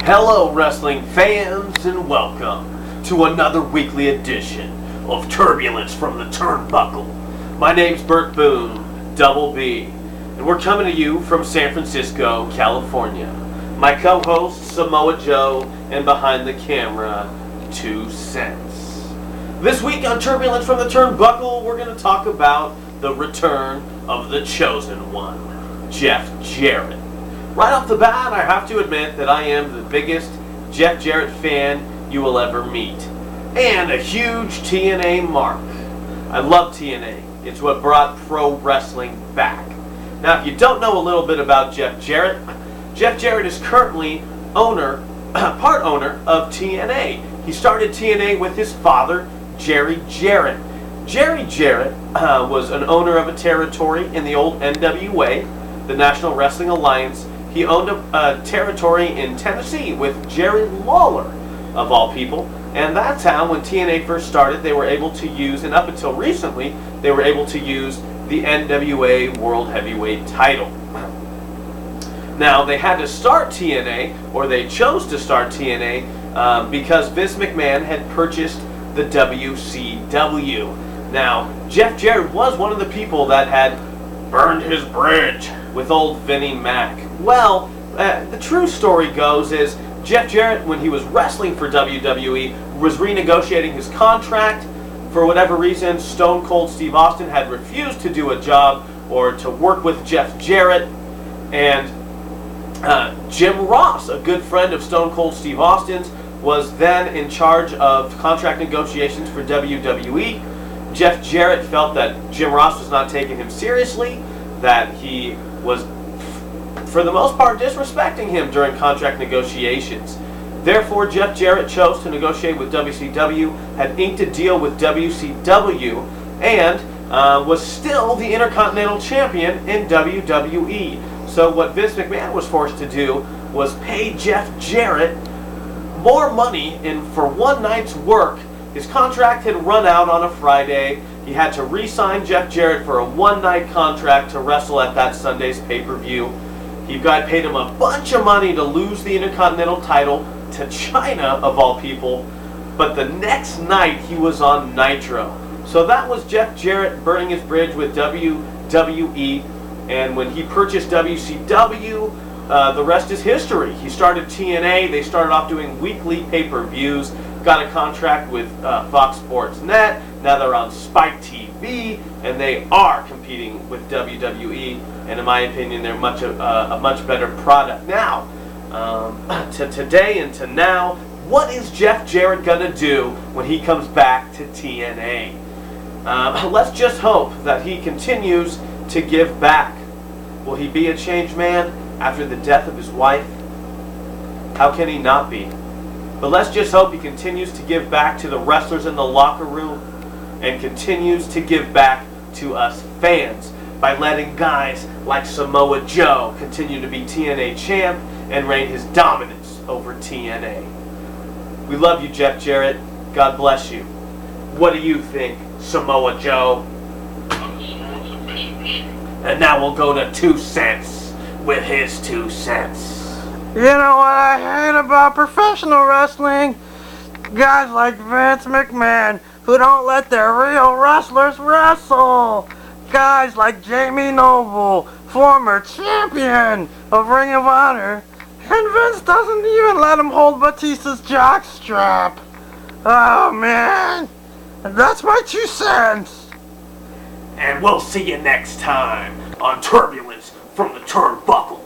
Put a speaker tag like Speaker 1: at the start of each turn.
Speaker 1: Hello, wrestling fans, and welcome to another weekly edition of Turbulence from the Turnbuckle. My name's Bert Boone, Double B, and we're coming to you from San Francisco, California. My co-host, Samoa Joe, and behind the camera, 2 Cents. This week on Turbulence from the Turnbuckle, we're going to talk about the return of the Chosen One, Jeff Jarrett. Right off the bat, I have to admit that I am the biggest Jeff Jarrett fan you will ever meet, and a huge TNA mark. I love TNA. It's what brought pro wrestling back. Now, if you don't know a little bit about Jeff Jarrett is currently part owner of TNA. He started TNA with his father, Jerry Jarrett. Jerry Jarrett was an owner of a territory in the old NWA, the National Wrestling Alliance. He owned a territory in Tennessee with Jerry Lawler, of all people. And that's how, when TNA first started, they were able to use, and up until recently, they were able to use the NWA World Heavyweight title. Now, they had to start TNA, or they chose to start TNA, because Vince McMahon had purchased the WCW. Now, Jeff Jarrett was one of the people that had burned his bridge with old Vinnie Mac. Well, the true story goes is Jeff Jarrett, when he was wrestling for WWE, was renegotiating his contract. For whatever reason, Stone Cold Steve Austin had refused to do a job or to work with Jeff Jarrett. And Jim Ross, a good friend of Stone Cold Steve Austin's, was then in charge of contract negotiations for WWE. Jeff Jarrett felt that Jim Ross was not taking him seriously, that he was, for the most part, disrespecting him during contract negotiations. Therefore, Jeff Jarrett chose to negotiate with WCW, had inked a deal with WCW, and was still the Intercontinental Champion in WWE. So what Vince McMahon was forced to do was pay Jeff Jarrett more money for one night's work. His contract had run out on a Friday. He had to re-sign Jeff Jarrett for a one-night contract to wrestle at that Sunday's pay-per-view. He paid him a bunch of money to lose the Intercontinental title to China, of all people. But the next night, he was on Nitro. So that was Jeff Jarrett burning his bridge with WWE. And when he purchased WCW, the rest is history. He started TNA. They started off doing weekly pay-per-views. Got a contract with Fox Sports Net. Now they're on Spike TV, and they are competing with WWE. And in my opinion, they're a much better product. Now, to today and to now, what is Jeff Jarrett gonna do when he comes back to TNA? Let's just hope that he continues to give back. Will he be a changed man after the death of his wife? How can he not be? But let's just hope he continues to give back to the wrestlers in the locker room and continues to give back to us fans by letting guys like Samoa Joe continue to be TNA champ and reign his dominance over TNA. We love you, Jeff Jarrett. God bless you. What do you think, Samoa Joe? And now we'll go to 2 Cents with his 2 cents.
Speaker 2: You know what I hate about professional wrestling? Guys like Vince McMahon who don't let their real wrestlers wrestle. Guys like Jamie Noble, former champion of Ring of Honor, and Vince doesn't even let him hold Batista's jockstrap. Oh man, that's my 2 cents.
Speaker 1: And we'll see you next time on Turbulence from the Turnbuckle.